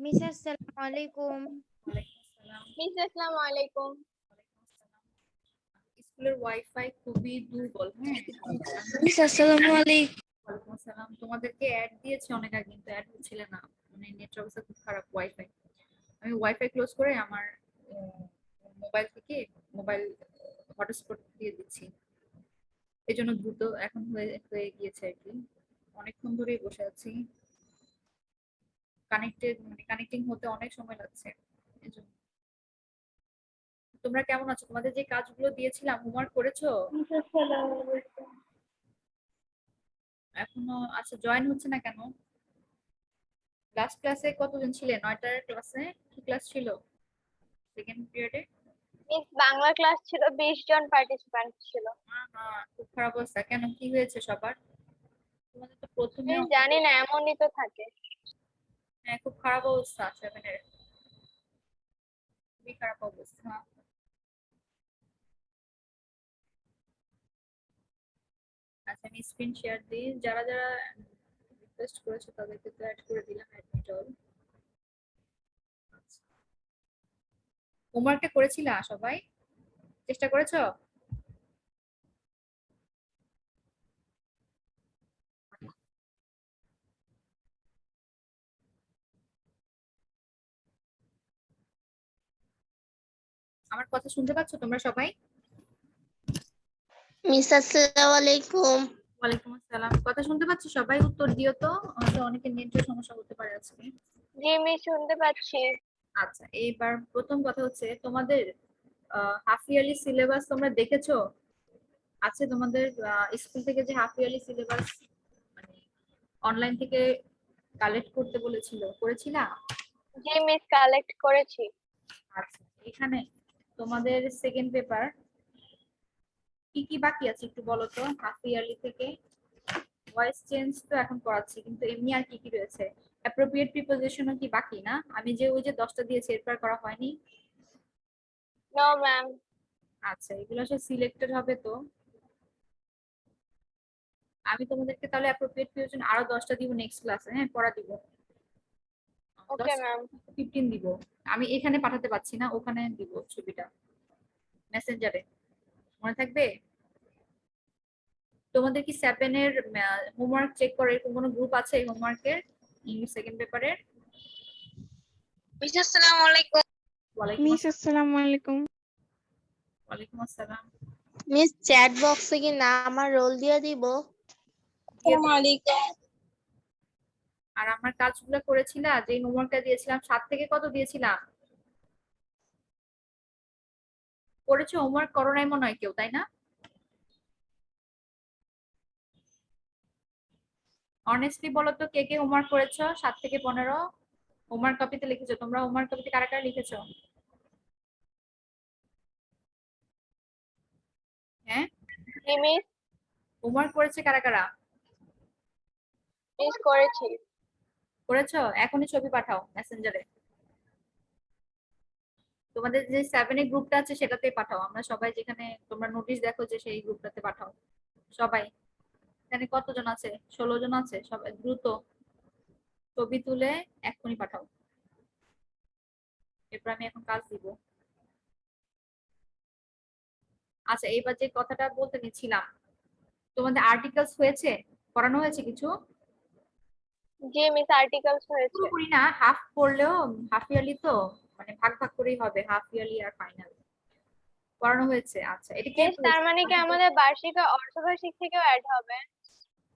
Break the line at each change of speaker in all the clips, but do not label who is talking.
Miss আসসালামু আলাইকুম।
Miss আসসালামু আলাইকুম।
স্কুলের ওয়াইফাই খুবই দুর্বল। হ্যাঁ,
মিস আসসালামু আলাইকুম।
ওয়ালাইকুম আসসালাম। তোমাদেরকে অ্যাড দিয়েছি অনেক আগে, কিন্তু অ্যাড হচ্ছিল না, মানে নেট অবস্থা খুব খারাপ ওয়াইফাই। আমি ওয়াইফাই ক্লোজ করে আমার মোবাইল থেকে মোবাইল হটস্পট দিয়ে দিচ্ছি, এই জন্য দ্রুত এখন হয়ে হয়ে গিয়েছে আর কি। অনেকক্ষণ ধরেই বসে আছি, কানেক্টিং হতে অনেক সময় লাগছে এজন্য। তোমরা কেমন আছো? তোমাদের যে কাজগুলো দিয়েছিলাম হোমওয়ার্ক করেছো?
মিস আসসালামু আলাইকুম।
এখনো আচ্ছা, জয়েন হচ্ছে না কেন? লাস্ট ক্লাসে কতজন ছিলেন? 9টার ক্লাসে কি ক্লাস ছিল? সেকেন্ড পিরিয়ডে?
মিস বাংলা ক্লাস ছিল, 20 জন পার্টিসিপেন্ট ছিল।
খুব খারাপ অবস্থা। কেন, কি হয়েছে সবার? তোমাদের তো প্রথমে
মিস জানি না, এমনই তো থাকে।
হ্যাঁ, খুব খারাপ অবস্থা 7-এর, খুবই খারাপ অবস্থা। আচ্ছা, আমি স্ক্রিন শেয়ার দিই। যারা যারা রিকোয়েস্ট করেছে তাদেরকে তো অ্যাড করে দিলাম, অ্যাডমিট অল। হোমওয়ার্কটা করেছিলা সবাই? চেষ্টা করেছো? আমার কথা শুনতে পাচ্ছ তোমরা সবাই?
মিস আসসালামু আলাইকুম।
ওয়ালাইকুম আসসালাম। কথা শুনতে পাচ্ছ সবাই? উত্তর দিও তো, হয়তো অনেকের নেটের সমস্যা হতে পারে আজকে।
জি মিস শুনতে পাচ্ছি।
আচ্ছা, এইবার প্রথম কথা হচ্ছে তোমাদের হাফ ইয়ারলি সিলেবাস তোমরা দেখেছো? আছে তোমাদের স্কুল থেকে যে হাফ ইয়ারলি সিলেবাস মানে অনলাইন থেকে কালেক্ট করতে বলেছিল, করেছিলা?
জি মিস কালেক্ট করেছি।
আচ্ছা, এখানে তোমাদের সেকেন্ড পেপার কি কি বাকি আছে একটু বলো তো হাফ ইয়ারলি থেকে। ভয়েস চেঞ্জ তো এখন করাচ্ছি, কিন্তু এমনি আর কি কি রয়েছে? অ্যাপ্রোপ্রিয়েট প্রিপোজিশনও কি বাকি না? আমি যে ওই যে 10টা দিয়েছি এরপর করা হয়নি?
No ma'am.
আচ্ছা, এগুলো সব সিলেক্টেড হবে তো। আমি তোমাদেরকে তাহলে অ্যাপ্রোপ্রিয়েট প্রিপোজিশন আরো 10টা দিব নেক্সট ক্লাসে, হ্যাঁ পড়া দিব।
ওকে
10
ম্যাম।
15 দিব। আমি এখানে পাঠাতে পারছি না, ওখানে দিব ছবিটা মেসেঞ্জারে, মনে থাকবে? তোমাদের কি 7-এর হোমওয়ার্ক চেক করে এরকম কোনো গ্রুপ আছে এই হোমওয়ার্কের ইংলিশ সেকেন্ড পেপারের?
মিস আসসালামু আলাইকুম।
মিস আসসালামু আলাইকুম।
ওয়ালাইকুম আসসালাম।
মিস চ্যাট বক্সে কি না আমার রোল দিয়ে দিব?
দিয়ে দাও।
আলাইকুম।
আর আমার কাজগুলো করেছিলা? যে হোমওয়ার্কটা দিয়েছিলাম 7 থেকে কত দিয়েছিলাম? করেছো? হোমওয়ার্ক করো নাই মনে হয় কেউ, তাই না? অনেস্টলি বলো তো, কে কে হোমওয়ার্ক করেছো 7 থেকে 15? হোমওয়ার্ক কপিতে লিখেছো তোমরা? হোমওয়ার্ক কপিতে কারা কারা লিখেছো? হ্যাঁ,
জি মিস।
হোমওয়ার্ক করেছে কারা কারা?
মিস করেছি।
করেছো? এখনই ছবি পাঠাও মেসেঞ্জারে। তোমাদের যে 7-এর গ্রুপটা আছে সেটাতে পাঠাও, আমরা সবাই যেখানে তোমরা নোটিশ দেখো যে সেই গ্রুপটাতে পাঠাও সবাই। এখানে কতজন আছে? 16 জন আছে। সবাই দ্রুত ছবি তুলে এক্ষুনি পাঠাও, এরপর আমি এখন কাজ দিব। আচ্ছা, এইবার যে কথাটা বলতে নিচ্ছিলাম, তোমাদের আর্টিকেলস হয়েছে? করানো হয়েছে কিছু?
জি মিস আর্টিকেলস হয়েছে।
পুরোপুরি না, হাফ করলেও, হাফ ইয়ারলি তো, মানে ভাগ ভাগ করেই হবে, হাফ ইয়ারলি আর ফাইনাল। করানো হয়েছে? আচ্ছা, এটা কে
মিস তার
করেছে?
মানে কি আমাদের বার্ষিক অর্ধবার্ষিক থেকেও অ্যাড হবে?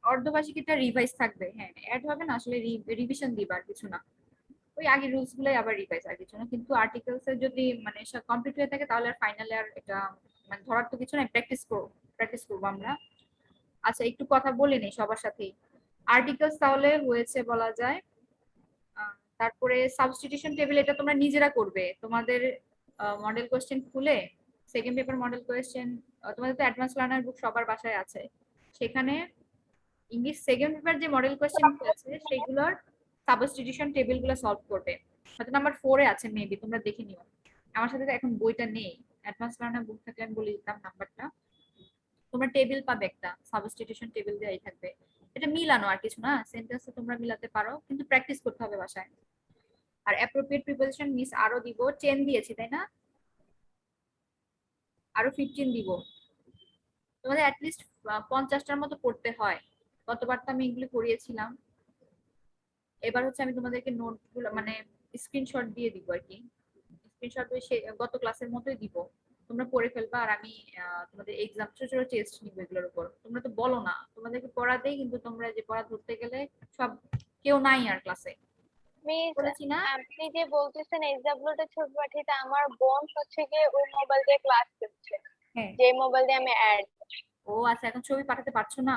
অর্ধবার্ষিকীটা রিভাইজ থাকবে, হ্যাঁ অ্যাড হবে না, আসলে রিভিশন দিবা আর কিছু না। ওই আগের রুলস গুলাই আবার রিভাইজ, আর কিছু না। কিন্তু আর্টিকেলস এর যদি মানে কমপ্লিট হয়ে থাকে তাহলে আর ফাইনালে আর এটা মানে ধরার তো কিছু নাই, প্র্যাকটিস করবো আমরা। আচ্ছা, একটু কথা বলে নেই সবার সাথেই। আর্টিকেলস তাহলে হয়েছে বলা যায়। তারপরে সাবস্টিটিউশন টেবিল, এটা তোমরা নিজেরা করবে তোমাদের মডেল কোশ্চেন খুলে। সেকেন্ড পেপার মডেল কোশ্চেন, তোমাদের তো অ্যাডভান্স লার্নার বুক সবার বাসায় আছে, সেখানে ইংলিশ সেকেন্ড পেপার যে মডেল কোশ্চেন আছে সেগুলোর সাবস্টিটিউশন টেবিল গুলো সলভ করবে। হয়তো নাম্বার 4-এ আছে মেবি, তোমরা দেখে নিও। আমার সাথে তো এখন বইটা নেই, অ্যাডভান্স লার্নার বুক থাকলে আমি বলে দিতাম নাম্বারটা। তোমরা টেবিল পাবে, একটা সাবস্টিটিউশন টেবিল দেওয়াই থাকবে। এটা মিলানো আর কিছু না, সেন্টেন্সে তোমরা মিলাতে পারো, কিন্তু প্র্যাকটিস করতে হবে বাসায়। আর অ্যাপ্রোপ্রিয়েট প্রিপোজিশন মিস আরো দিব, 10 দিয়েছি তাই না, আরো 15 দিব। তোমাদের অ্যাটলিস্ট 50টার মতো পড়তে হয়। গতবার তো আমি এগুলো করিয়েছিলাম, এবার হচ্ছে আমি তোমাদেরকে নোটগুলো মানে স্ক্রিনশট দিয়ে দিব আর কি। স্ক্রিনশট গত ক্লাসের মতোই দিব, তোমরা পড়ে ফেলবা। আর আমি তোমাদের এক্সাম ছোট ছোট টেস্ট নিব এগুলোর উপর। তোমরা তো বলো না, তোমাদেরকে পড়াতেই কিন্তু তোমরা যে পড়া ধরতে গেলে সব কেউ নাই আর ক্লাসে,
মিস,
বলেছি না।
আপনি যে বলতেছেন এক্সাম্পলটা ছবি পাঠিয়ে, আমার বোন হচ্ছে গিয়ে ওই মোবাইল দিয়ে ক্লাস করছে,
হ্যাঁ,
যে মোবাইল দিয়ে আমি অ্যাড।
ও আচ্ছা, এখন ছবি পাঠাতে পারছো না।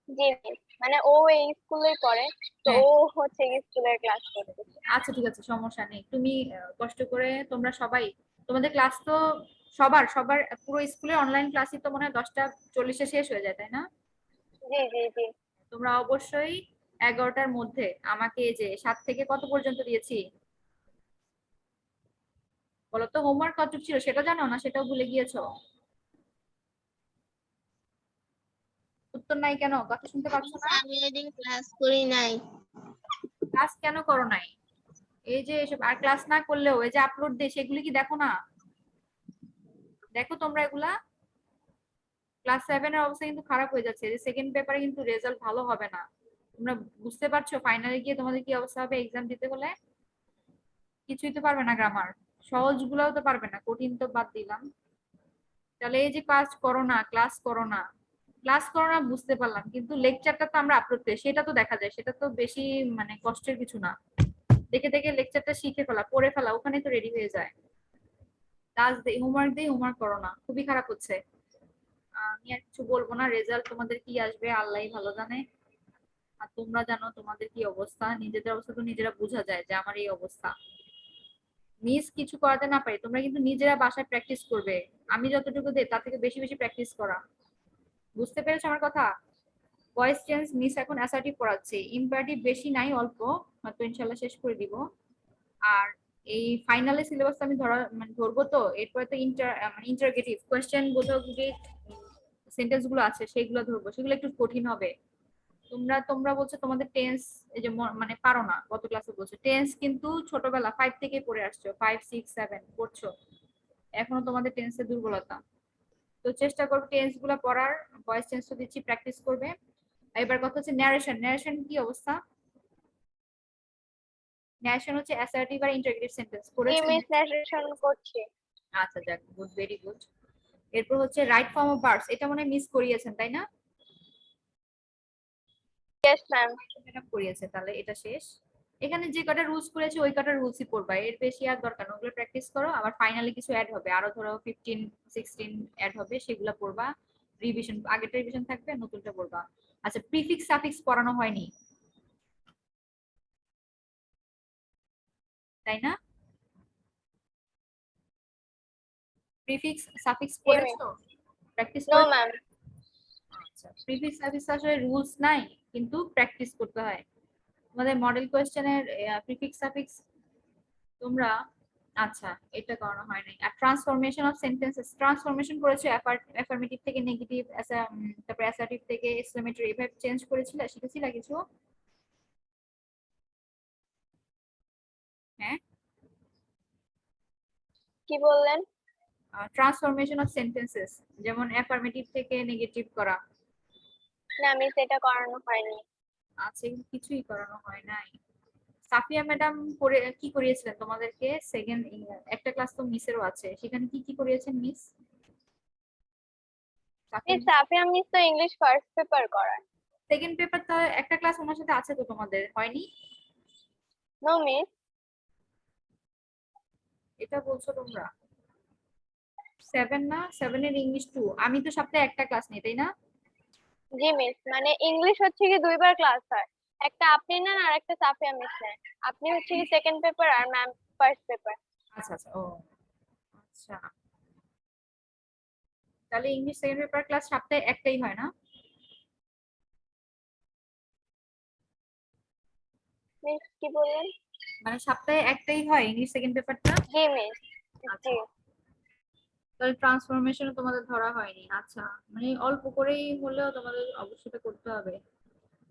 জি মিস, মানে ও এই স্কুলে পড়ে, তো
হ্যাঁ,
ও হচ্ছে স্কুলের ক্লাস করতেছে।
আচ্ছা ঠিক আছে, সমস্যা নেই। তুমি কষ্ট করে তোমরা সবাই, তোমাদের ক্লাস তো সবার সবার পুরো স্কুলের অনলাইন ক্লাসই তো মনে হয় 10টা 40-এ শেষ হয়ে যায় তাই না।
জি জি জি।
তোমরা অবশ্যই 11টার মধ্যে আমাকে, এই যে 7 থেকে কত পর্যন্ত দিয়েছি বলো তো, হোমওয়ার্ক কতটুকু ছিল সেটা জানো না, সেটাও ভুলে গিয়েছো। উত্তর নাই কেন, কথা শুনতে পাচ্ছ না।
আমি এদিন ক্লাস করি নাই।
ক্লাস কেন করো নাই? এই যে এসব, আর ক্লাস না করলেও এই যে আপলোড দেয় সেগুলি কি দেখো না? দেখো তোমরা এগুলা। ক্লাস 7 এর অবস্থা কিন্তু খারাপ হয়ে যাচ্ছে, যে সেকেন্ড পেপারে কিন্তু রেজাল্ট ভালো হবে না। তোমরা বুঝতে পারছো ফাইনালে গিয়ে তোমাদের কি অবস্থা হবে এক্সাম দিতে হলে? কিছুই তো পারবে না, গ্রামার সহজ গুলাও তো পারবে না, কঠিন তো বাদ দিলাম। তাহলে এই যে ক্লাস করো না, ক্লাস করো না, ক্লাস করো না বুঝতে পারলাম, কিন্তু লেকচারটা তো আমরা আপলোড করি, সেটা তো দেখা যায়, সেটা তো বেশি মানে কষ্টের কিছু না। দেখে দেখে লেকচারটা শিখে ফেলা, পড়ে ফেলা, ওখানে তো রেডি হয়ে যায়। কাজ দেই, হোমওয়ার্ক দেই, হোমওয়ার্ক করো না, খুবই খারাপ হচ্ছে। আমি আর কিছু বলবো না, রেজাল্ট তোমাদের কি আসবে আল্লাহই ভালো জানে। আর তোমরা জানো তোমাদের কি অবস্থা, নিজেদের অবস্থা তো নিজেরা বোঝা যায় যে আমার এই অবস্থা। মিস কিছু করাতে না পারি, তোমরা কিন্তু নিজেরা বাসায় প্র্যাকটিস করবে। আমি যতটুকু দেই তার থেকে বেশি বেশি প্র্যাকটিস করা। বুঝতে পেরেছো আমার কথা? ভয়েস চেঞ্জ মিস এখন অ্যাসার্টিভ পড়াচ্ছে, ইম্পারেটিভ বেশি নাই, অল্প, হয়তো ইনশাল্লাহ শেষ করে দিব। আর এই ফাইনালে সিলেবাস আমি ধরা মানে ধরবো, তো এরপরে তো মানে ইন্টারগেটিভ কোয়েশ্চেন বোধক যে সেন্টেন্স গুলো আছে সেগুলো ধরবো, সেগুলো একটু কঠিন হবে। তোমরা তোমরা বলছো তোমাদের টেন্স এই যে মানে পারো না, গত ক্লাসে বলছো টেন্স কিন্তু ছোটবেলা 5 থেকে পড়ে আসছো, 5 6 7 পড়ছো, এখনো তোমাদের টেন্সের দুর্বলতা। তো চেষ্টা করবো টেন্স গুলা পড়ার, ভয়েস চেঞ্জ তো দিচ্ছি, প্র্যাকটিস করবে। এবার কথা হচ্ছে ন্যারেশন, ন্যারেশন কি অবস্থা? ন্যারেশন হচ্ছে অ্যাসার্টিভ আর ইন্টারগেটিভ সেন্টেন্স
জি
করেছেন।
মিস, ন্যারেশন করছি।
আচ্ছা যাক, গুড, ভেরি গুড। এরপর হচ্ছে রাইট ফর্ম অফ ভার্বস, এটা মনে হয় মিস করিয়েছেন তাই না?
Yes ma'am.
ম্যাডাম করিয়েছে, তাহলে এটা শেষ। এখানে যে কটা রুলস করেছে ওই কটা রুলসই পড়বা, এর বেশি আর দরকার না, ওগুলো প্র্যাকটিস করো। আবার ফাইনালি কিছু অ্যাড হবে, আরো ধরো 15 16 অ্যাড হবে, সেগুলো পড়বা। রিভিশন, আগেরটা রিভিশন থাকবে, নতুনটা পড়বা। আচ্ছা, প্রিফিক্স সাফিক্স পড়ানো হয়নি তাই না? প্রিফিক্স সাফিক্স
জি মিস।
পড়েছো, প্র্যাকটিস
নো
করেছো?
ম্যাম।
আচ্ছা, প্রিফিক্স সাফিক্স আসলে রুলস নাই, কিন্তু প্র্যাকটিস করতে হয়। তোমাদের মডেল কোয়েশ্চেনের প্রিফিক্স সাফিক্স তোমরা, আচ্ছা এটা করানো হয়নি। আর ট্রান্সফরমেশন অফ সেন্টেন্সেস, ট্রান্সফরমেশন করেছো অ্যাফার্মেটিভ থেকে নেগেটিভ, তারপর অ্যাসার্টিভ থেকে এক্সক্লেমেটরি, এভাবে চেঞ্জ করেছিলে, শিখেছিলে কিছু? হ্যাঁ,
কি বললেন?
ট্রান্সফরমেশন অফ সেন্টেন্সেস, যেমন অ্যাফার্মেটিভ থেকে নেগেটিভ করা।
না মিস, এটা করানো হয়নি।
আচ্ছা, এগুলো কিছুই করানো হয় নাই। সাফিয়া ম্যাডাম করে কি করিয়েছিলেন তোমাদেরকে? সেকেন্ড একটা ক্লাস তো মিসেরও আছে, সেখানে কি কি করিয়েছেন miss? Safia
miss, Safia miss তো ইংলিশ ফার্স্ট পেপার করায়।
সেকেন্ড পেপার তো একটা ক্লাস ওনার সাথে আছে, তো তোমাদের হয়নি?
No miss.
এটা বলছো তোমরা? 7 না, 7 এর ইংলিশ 2, আমি তো সপ্তাহে একটা ক্লাস নিই তাই না?
জি মিস, মানে ইংলিশ হচ্ছে কি দুইবার ক্লাস হয়, একটা আপনি নেন আর একটা সাফিয়া মিস নেন। আপনি হচ্ছে কি সেকেন্ড পেপার আর ম্যাম ফার্স্ট পেপার।
আচ্ছা আচ্ছা, ও আচ্ছা, তাহলে ইংলিশ সেকেন্ড পেপার ক্লাস সপ্তাহে একটাই হয় না?
মিস কি বললেন?
মানে সপ্তাহে একটাই হয় ইংলিশ সেকেন্ড পেপারটা?
জি মিস।
আচ্ছা,
জি।
তাহলে ট্রান্সফরমেশন তোমাদের ধরা হয়নি। আচ্ছা, মানে অল্প করেই হলেও তোমাদের অবশ্যই এটা করতে হবে।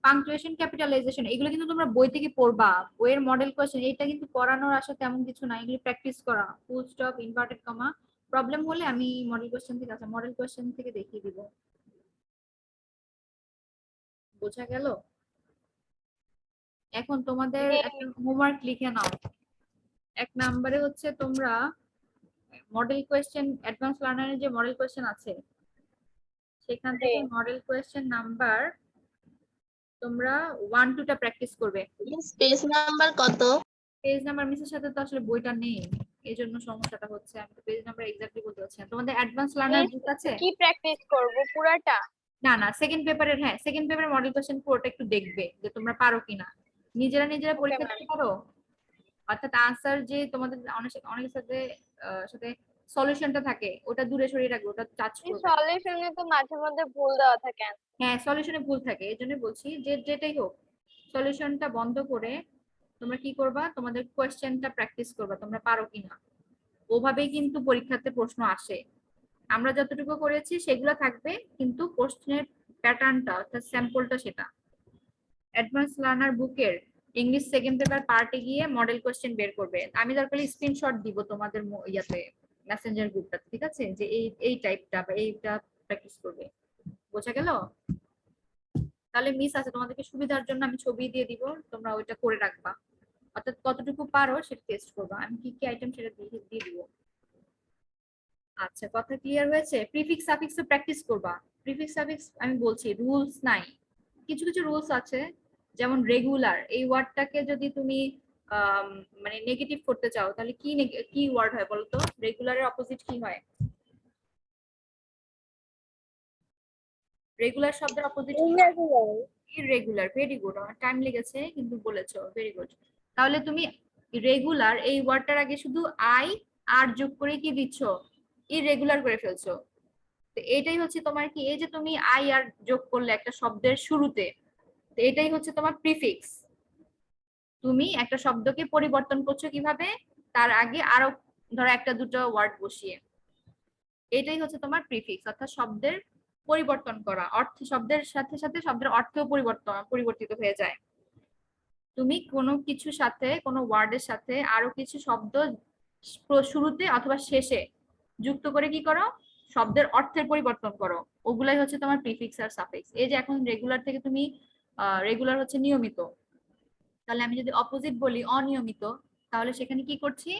পাংচুয়েশন, ক্যাপিটালাইজেশন এগুলো কিন্তু তোমরা বই থেকে পড়বা, বইয়ের মডেল কোশ্চেন, এটা কিন্তু পড়ানোর আসলে তেমন কিছু না, এগুলো প্র্যাকটিস করা। Full stop, inverted comma, problem হলে আমি মডেল কোশ্চেন থেকে, আচ্ছা মডেল কোশ্চেন থেকে দেখিয়ে দিব। বোঝা গেল? এখন তোমাদের
জি
একটা হোমওয়ার্ক লিখে নাও। 1 নম্বরে হচ্ছে তোমরা মডেল কোশ্চেন, অ্যাডভান্স লার্নারের যে মডেল কোশ্চেন আছে সেখান
জি
থেকে মডেল কোশ্চেন নাম্বার তোমরা 1 2 টা প্র্যাকটিস করবে।
পেজ নাম্বার কত?
পেজ নাম্বার মিসের সাথে তো আসলে বইটা নেই, এই জন্য সমস্যাটা হচ্ছে। আমি তো পেজ নাম্বার এক্স্যাক্টলি বলতে পারছি না। তোমাদের অ্যাডভান্স লার্নার
মিস,
বুক আছে?
কি প্র্যাকটিস করব পুরাটা?
না না, সেকেন্ড পেপারের, হ্যাঁ সেকেন্ড পেপারের মডেল কোশ্চেন পুরোটা একটু দেখবে যে তোমরা পারো কিনা, নিজেরা নিজেরা
ওকে
পরীক্ষা
ম্যাম।
দিতে পারো। অর্থাৎ আনসার যে তোমাদের অনেকের সাথে সাথে সলিউশনটা থাকে ওটা দূরে সরিয়ে রাখবে, ওটা টাচ
এই
করবে।
সলিউশনে তো মাঝে মধ্যে ভুল দেওয়া থাকে।
হ্যাঁ সলিউশনে ভুল থাকে, এই জন্য বলছি যে যেটাই হোক সলিউশনটা বন্ধ করে তোমরা কি করবা, তোমাদের কোয়েশ্চেনটা প্র্যাকটিস করবা তোমরা পারো কিনা। ওভাবেই কিন্তু পরীক্ষাতে প্রশ্ন আসে। আমরা যতটুকু করেছি সেগুলো থাকবে, কিন্তু প্রশ্নের প্যাটার্নটা অর্থাৎ স্যাম্পলটা সেটা। অ্যাডভান্স লার্নার বুকের ইংলিশ সেকেন্ড পেপার পার্টে গিয়ে মডেল কোশ্চেন বের করবে। আমি দরকার হলে স্ক্রিনশট দিব তোমাদের ইয়াতে মেসেঞ্জার গ্রুপটা, ঠিক আছে, যে এই টাইপটা বা এইটা প্র্যাকটিস করবে। বোঝা গেল? তাহলে মিস আছে, তোমাদেরকে সুবিধার জন্য আমি ছবি দিয়ে দিব, তোমরা ওইটা করে রাখবা। অর্থাৎ কতটুকু পারো সেটা টেস্ট করবা, আমি কি কি আইটেম সেটা দিয়ে দিব। আচ্ছা কথা ক্লিয়ার হয়েছে? প্রিফিক্স সাফিক্স তো প্র্যাকটিস করবা। প্রিফিক্স সাফিক্স আমি বলছি রুলস নাই, কিছু কিছু রুলস আছে। যেমন রেগুলার, এই ওয়ার্ডটাকে যদি তুমি মানে নেগেটিভ করতে চাও তাহলে কি কি ওয়ার্ড হয় বলো তো? রেগুলারের অপোজিট কি হয়? রেগুলার শব্দের অপোজিট কি হয়? ইররেগুলার। ভেরি গুড, আমার টাইম লেগেছে কিন্তু বলেছো, ভেরি গুড। তাহলে তুমি রেগুলার এই ওয়ার্ডটার আগে শুধু আই আর যোগ করে কি দিচ্ছ? ইররেগুলার করে ফেলছো। তো এটাই হচ্ছে তোমার কি, এই যে তুমি আই আর যোগ করলে একটা শব্দের শুরুতে, তো এটাই হচ্ছে তোমার প্রিফিক্স। তুমি একটা শব্দকে পরিবর্তন করছো কিভাবে? তার আগে আরো ধরো একটা দুটো ওয়ার্ড বসিয়ে, এটাই হচ্ছে তোমার প্রিফিক্স, অর্থাৎ শব্দের পরিবর্তন করা, অর্থ শব্দের সাথে সাথে শব্দের অর্থও পরিবর্তিত হয়ে যায়। তুমি কোনো কিছুর সাথে, কোনো ওয়ার্ডের সাথে আরো কিছু শব্দ শুরুতে অথবা শেষে যুক্ত করে কি করো? শব্দের অর্থের পরিবর্তন করো। ওগুলাই হচ্ছে তোমার প্রিফিক্স আর সাফিক্স। এই যে এখন রেগুলার থেকে তুমি রেগুলার হচ্ছে নিয়মিত, তাহলে আমি যদি অপোজিট বলি অনিয়মিত, তাহলে সেখানে কি করছি?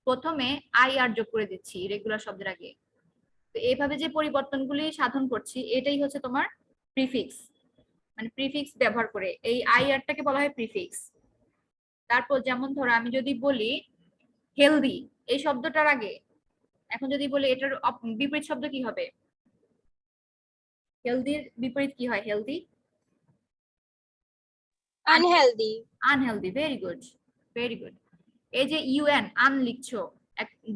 প্রথমে আই আর যোগ করে দিচ্ছি রেগুলার শব্দের আগে। তো এইভাবে যে পরিবর্তনগুলি সাধন করছি এটাই হচ্ছে তোমার প্রিফিক্স। মানে প্রিফিক্স ব্যবহার করে এই আই আরটাকে বলা হয় প্রিফিক্স। তারপর যেমন ধরো আমি যদি বলি হেলদি এই শব্দটার আগে, এখন যদি বলি এটার বিপরীত শব্দ কি হবে? হেলদির বিপরীত কি হয়? Healthy
unhealthy.
Unhealthy. Very good, very good. এই যে ইউএন আন লিখছো,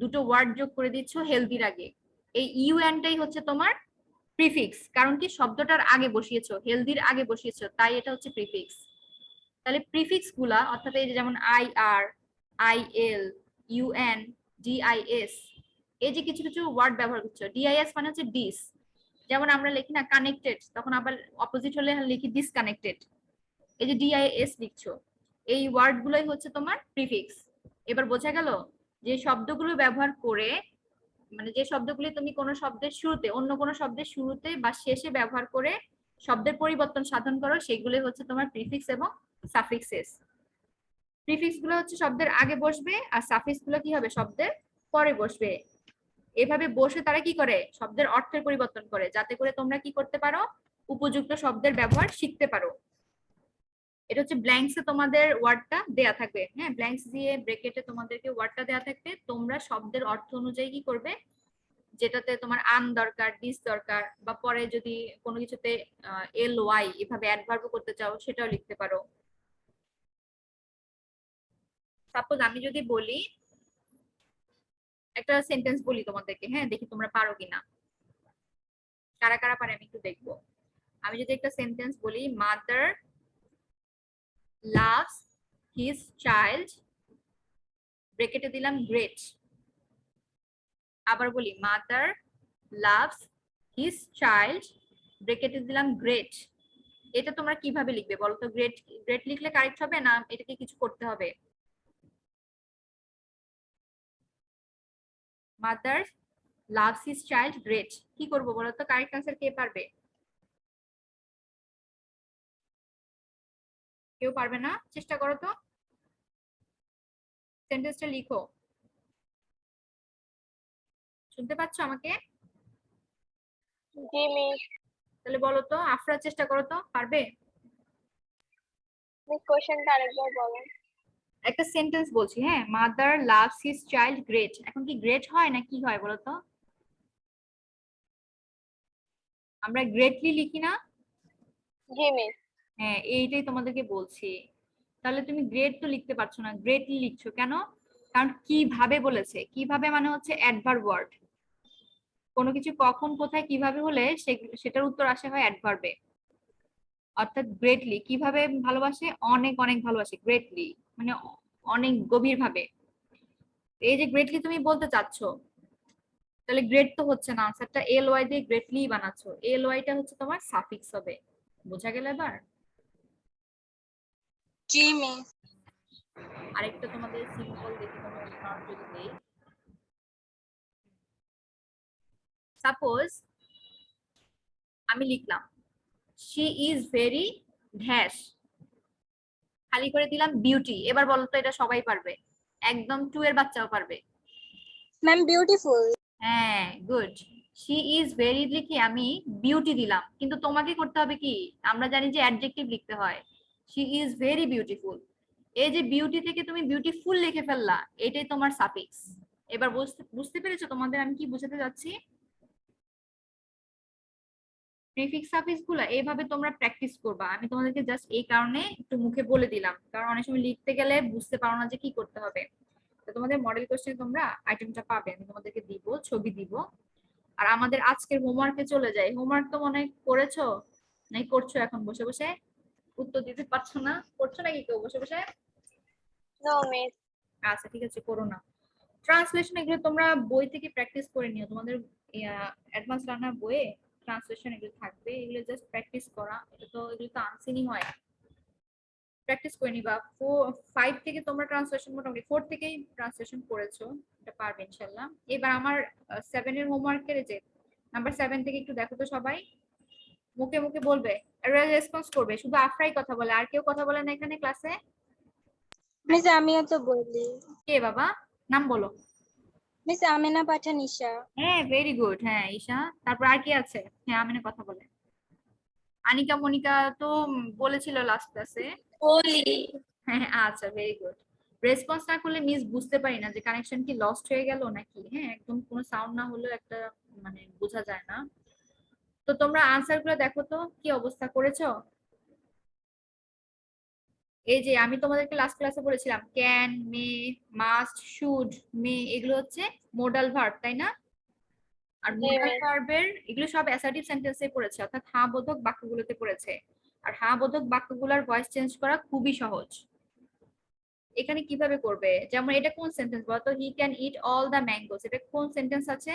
দুটো ওয়ার্ড যোগ করে দিচ্ছ হেলদির আগে, এই ইউএনটাই হচ্ছে তোমার প্রিফিক্স। কারণ কি শব্দটার আগে বসিয়েছো, হেলদির আগে বসিয়েছো, তাই এটা হচ্ছে প্রিফিক্স। তাহলে প্রিফিক্স গুলা অর্থাৎ এই যে যেমন I R, I L, UN, DIS, এই যে কিছু কিছু ওয়ার্ড ব্যবহার করছো। ডিআইএস মানে হচ্ছে ডিস, যেমন আমরা লিখি না কানেক্টেড, তখন আবার অপোজিট হলে লিখি ডিসকানেক্টেড। এই যে ডিআইএস লিখছো, এই ওয়ার্ড গুলোই হচ্ছে তোমার প্রিফিক্স। এবার বোঝা গেল যে শব্দগুলো ব্যবহার করে, মানে যে শব্দগুলি তুমি কোনো শব্দের শুরুতে, অন্য কোনো শব্দের শুরুতে বা শেষে ব্যবহার করে শব্দের পরিবর্তন সাধন করো, সেগুলো হচ্ছে তোমার প্রিফিক্স এবং সাফিক্সেস। প্রিফিক্স গুলো হচ্ছে শব্দের আগে বসবে আর সাফিক্স গুলো কি হবে? শব্দের পরে বসবে। এভাবে বসে তারা কি করে? শব্দের অর্থের পরিবর্তন করে, যাতে করে তোমরা কি করতে পারো? উপযুক্ত শব্দের ব্যবহার শিখতে পারো। এটা হচ্ছে ব্ল্যাঙ্কসে তোমাদের ওয়ার্ডটা দেয়া থাকবে, হ্যাঁ ব্ল্যাঙ্কস দিয়ে ব্র্যাকেটে তোমাদেরকে ওয়ার্ডটা দেয়া থাকবে, তোমরা শব্দের অর্থ অনুযায়ী কি করবে? যেটাতে তোমার আন দরকার, ডিস দরকার, বা পরে যদি কোনো কিছুতে এল ওয়াই এভাবে অ্যাডভার্ব করতে চাও সেটাও লিখতে পারো। সাপোজ আমি যদি বলি, একটা সেন্টেন্স বলি তোমাদেরকে, হ্যাঁ দেখি তোমরা পারো কিনা, কারা কারা পারে আমি একটু দেখবো। আমি যদি একটা সেন্টেন্স বলি, মাদার লাভস হিজ চাইল্ড, ব্রেকেটে দিলাম গ্রেট। আবার বলি মাদার লাভস হিজ চাইল্ড, ব্রেকেটে দিলাম গ্রেট। এটা তোমরা কিভাবে লিখবে বলো তো? গ্রেট গ্রেট লিখলে কারেক্ট হবে না এটাকে কিছু করতে হবে? Mother loves his child great, কি করবো বলো তো? কারেক্ট আনসার কে পারবে? কেউ পারবে না? চেষ্টা করো তো, সেন্টেন্সটা লিখো। শুনতে পাচ্ছ আমাকে?
জি মিস।
তাহলে বলো তো, আফরা চেষ্টা করো তো, পারবে?
মিস কোশ্চেনটা আরেকবার বলেন।
একটা সেন্টেন্স বলছি, হ্যাঁ, mother loves his child great, এখন কি গ্রেট হয় না কি হয় বলো তো? আমরা গ্রেটলি লিখি না?
জি মিস।
হ্যাঁ, এইটাই তোমাদেরকে বলছি। তাহলে তুমি গ্রেট তো লিখতে পারছো না, গ্রেটলি লিখছো কেন? কারণ কিভাবে বলেছে, কিভাবে মানে হচ্ছে অ্যাডভার্ব ওয়ার্ড। কোনো কিছু কখন কোথায় কিভাবে হলে সেটার উত্তর আসে হয় অ্যাডভার্বে। অর্থাৎ গ্রেটলি কিভাবে ভালোবাসে, অনেক অনেক ভালোবাসে, গ্রেটলি মানে অনেক গভীর ভাবে। এই যে গ্রেটলি তুমি বলতে চাচ্ছ, তাহলে গ্রেট তো হচ্ছে না, আনসারটা এল ওয়াই দিয়ে গ্রেটলি বানাচ্ছো, এল ওয়াইটা হচ্ছে তোমার সাফিক্স হবে। বোঝা গেল এবার?
জি মিস।
আরেকটা তোমাদের সিম্পল দেখে কোনো উদাহরণ যদি দেই, সাপোজ আমি লিখলাম শি ইজ ভেরি ড্যাশ, খালি করে দিলাম বিউটি। এবার বলো তো, এটা সবাই পারবে, একদম 2 এর বাচ্চাও পারবে।
Ma'am beautiful.
হ্যাঁ, গুড। শি ইজ ভেরি লিখে আমি বিউটি দিলাম, কিন্তু তোমাকে করতে হবে কি, আমরা জানি যে অ্যাডজেক্টিভ লিখতে হয়। শি ইজ ভেরি বিউটিফুল, এই যে বিউটি থেকে তুমি বিউটিফুল লিখে ফেললা, এটাই তোমার সাফিক্স। এবার বুঝতে পেরেছো তোমাদের আমি কি বোঝাতে যাচ্ছি? প্রিফিক্স সাফিক্স গুলা এইভাবে তোমরা প্র্যাকটিস করবা। আমি তোমাদেরকে জাস্ট এই কারণে একটু মুখে বলে দিলাম, কারণ অনেক সময় লিখতে গেলে বুঝতে পারো না যে কি করতে হবে। তো তোমাদের মডেল কোশ্চেন তোমরা আইটেমটা পাবে, আমি তোমাদেরকে দিব, ছবি দিব। আর আমাদের আজকের হোমওয়ার্কে চলে যাই। হোমওয়ার্ক তো মনে হয় করেছো, নাই করছো এখন বসে বসে? উত্তর দিতে পারছো না, করছো নাকি কেউ বসে বসে?
No miss.
আচ্ছা ঠিক আছে, করো না। ট্রান্সলেশন এগুলো তোমরা বই থেকে প্র্যাকটিস করে নিও, তোমাদের অ্যাডভান্স রান্নার বইয়ে ট্রান্সলেশন এগুলো থাকবে, এগুলো জাস্ট প্র্যাকটিস করা। এটা তো এগুলো তো আনসিনই হয়, প্র্যাকটিস করে নিবা। 5 থেকে তোমরা ট্রান্সলেশন, মোটামুটি 4 থেকেই ট্রান্সলেশন করেছো, এটা পারবে ইনশাআল্লাহ। এবার আমার 7 এর হোমওয়ার্কের যে নাম্বার 7 থেকে একটু দেখো তো সবাই, মুখে মুখে বলবে, রেসপন্স করবে। শুধু আফরাই কথা বলে, আর কেউ কথা বলে না এখানে ক্লাসে?
মিস আমিও তো বলি।
কে বাবা, নাম বলো।
মিস আমিনা পাঠান ঈশা।
হ্যাঁ, ভেরি গুড, হ্যাঁ ঈশা। তারপর আর কি আছে? হ্যাঁ, আমিনা কথা বলে। আনিকা মনিকা তো বলেছিল লাস্ট ক্লাসে।
বলি।
হ্যাঁ হ্যাঁ, আচ্ছা ভেরি গুড। রেসপন্স না করলে মিস বুঝতে পারি না যে কানেকশন কি লস্ট হয়ে গেল নাকি। হ্যাঁ, একদম কোনো সাউন্ড না হলেও একটা মানে বোঝা যায় না। তো তোমরা আনসার গুলো দেখো তো কি অবস্থা করেছো। এই যে আমি তোমাদেরকে লাস্ট ক্লাসে বলেছিলাম ক্যান, মে, মাস্ট, শুড, মে এগুলো হচ্ছে মোডাল ভার্ব, তাই না? আর
জি
মোডাল
মিস।
ভার্বের এগুলো সব অ্যাসার্টিভ সেন্টেন্সে পড়েছে, অর্থাৎ হ্যাঁ বোধক বাক্যগুলোতে পড়েছে। আর হ্যাঁ বোধক বাক্যগুলোর ভয়েস চেঞ্জ করা খুবই সহজ। এখানে কিভাবে করবে, যেমন এটা কোন সেন্টেন্স বলতো, he can it all the mangoes, এটা কোন সেন্টেন্স আছে?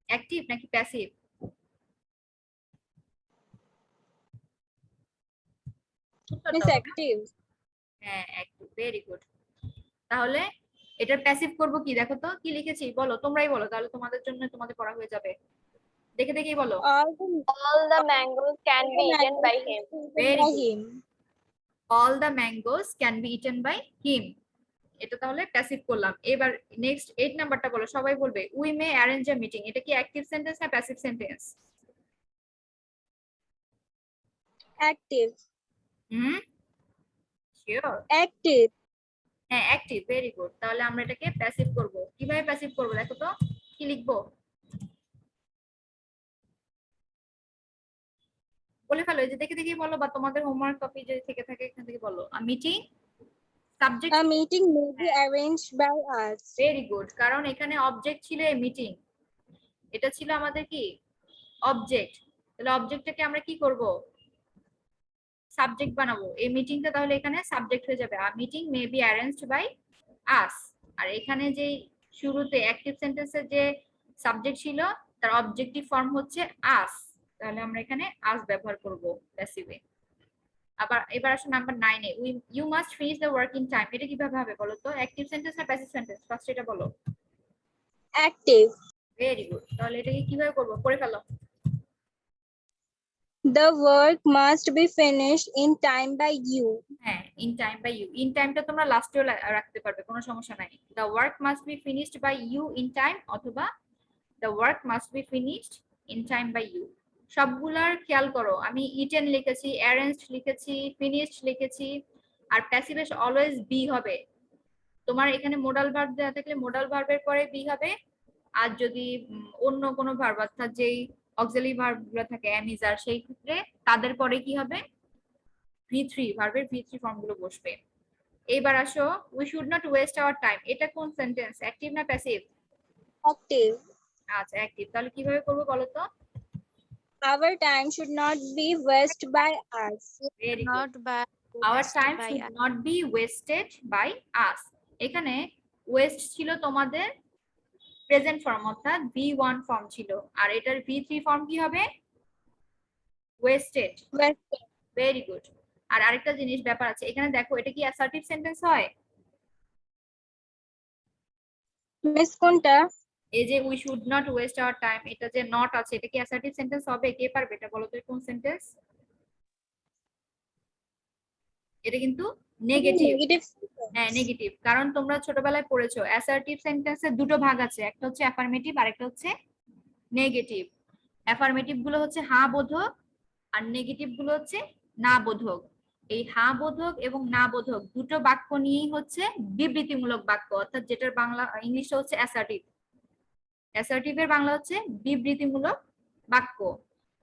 অ্যাক্টিভ নাকি প্যাসিভ?
Miss active.
হ্যাঁ, অ্যাক্টিভ, ভেরি গুড। তাহলে এটা প্যাসিভ করব কি, দেখো তো কি লিখেছি, বলো, তোমরাই বলো, তাহলে তোমাদের জন্য তোমাদের পড়া হয়ে যাবে। দেখে দেখেই বলো।
All the mangoes can be eaten by him.
Very good. All the mangoes can be eaten by him, এটা তাহলে প্যাসিভ করলাম। এবার নেক্সট 8 নাম্বারটা বলো, সবাই বলবে we may arrange a meeting, এটা কি অ্যাক্টিভ সেন্টেন্স না প্যাসিভ সেন্টেন্স?
অ্যাক্টিভ।
হুম, শিওর?
অ্যাক্টিভ।
হ্যাঁ, অ্যাক্টিভ, ভেরি গুড। তাহলে আমরা এটাকে প্যাসিভ করব। কিভাবে প্যাসিভ করব দেখো তো, কি লিখবো বলে ফেলো, এই যে দেখে দেখে বলো, বা তোমাদের হোমওয়ার্ক কপি যদি থেকে থাকে এখান থেকে বলো। আ meeting subject,
A meeting may be arranged by us.
Very good, কারণ এখানে অবজেক্ট ছিল এ মিটিং, এটা ছিল আমাদের কি অবজেক্ট। তাহলে অবজেক্টটাকে আমরা কি করব, সাবজেক্ট বানাবো। এই মিটিংটা তাহলে এখানে সাবজেক্ট হয়ে যাবে, a meeting may be arranged by us. আর এখানে যে শুরুতে অ্যাক্টিভ সেন্টেন্সের যে সাবজেক্ট ছিল তার অবজেক্টিভ ফর্ম হচ্ছে আস। তাহলে আমরা এখানে আজ ব্যবহার করব প্যাসিভে। আবার এবার আসো number 9 A you must finish the work in time. এটা কিভাবে হবে বলো তো? অ্যাক্টিভ সেন্টেন্স না প্যাসিভ সেন্টেন্স? ফার্স্ট এটা বলো।
অ্যাক্টিভ।
Very good. তাহলে এটাকে কিভাবে করব? করে ফেলো।
The work must be finished in time by you.
হ্যাঁ, in time by you. In টাইমটা তোমরা লাস্টেও রাখতে পারবে, কোনো সমস্যা নাই। The work must be finished by you in time, অথবা the work must be finished in time by you. সবগুলার খেয়াল করো, আমি ইটেন লিখেছি, অ্যারেঞ্জড লিখেছি, ফিনিশড লিখেছি, আর প্যাসিভে অলওয়েজ বি হবে। তোমার এখানে মোডাল ভার্ব দেওয়া থাকলে মোডাল ভার্বের পরে বি হবে, আর যদি অন্য কোনো ভার্ব অর্থাৎ যেই অক্সিলারি ভার্ব গুলো থাকে এম ইজ আর, সেই ক্ষেত্রে তাদের পরে কি হবে? V3, ভার্বের V3 ফর্ম গুলো বসবে। এইবার আসো, we should not waste our time. এটা কোন সেন্টেন্স? অ্যাক্টিভ না প্যাসিভ?
Active.
আচ্ছা, অ্যাক্টিভ। তাহলে কিভাবে করবো বলো তো?
Our time should not be wasted by us.
Very good.
Not by
our
wasted
time
by
should
us.
Not be wasted by us. এখানে ওয়েস্ট ছিল তোমাদের প্রেজেন্ট ফর্ম, অর্থাৎ V1 ফর্ম ছিল, আর এটার V3 ফর্ম কি হবে? ওয়েস্টেড।
Wasted.
Very good. আর আরেকটা জিনিস ব্যাপার আছে এখানে, দেখো এটা কি অ্যাসার্টিভ সেন্টেন্স হয়?
Miss কোনটা?
এই যে we should not waste our time, এটা যে নট আছে, এটা কি অ্যাসার্টিভ সেন্টেন্স হবে? কে পারবে এটা বলো তো কোন সেন্টেন্স? এটা কিন্তু নেগেটিভ।
Negative.
হ্যাঁ, নেগেটিভ। কারণ তোমরা ছোটবেলায় পড়েছো অ্যাসার্টিভ সেন্টেন্সের দুটো ভাগ আছে, একটা হচ্ছে অ্যাফার্মেটিভ আর একটা হচ্ছে নেগেটিভ। অ্যাফার্মেটিভ গুলো হচ্ছে হ্যাঁ বোধক, আর নেগেটিভ গুলো হচ্ছে না বোধক। এই হ্যাঁ বোধক এবং না বোধক দুটো বাক্য নিয়েই হচ্ছে বিবৃতিমূলক বাক্য, অর্থাৎ যেটার বাংলা ইংলিশটা হচ্ছে অ্যাসার্টিভ। অ্যাসার্টিভের বাংলা হচ্ছে বিবৃতিমূলক বাক্য।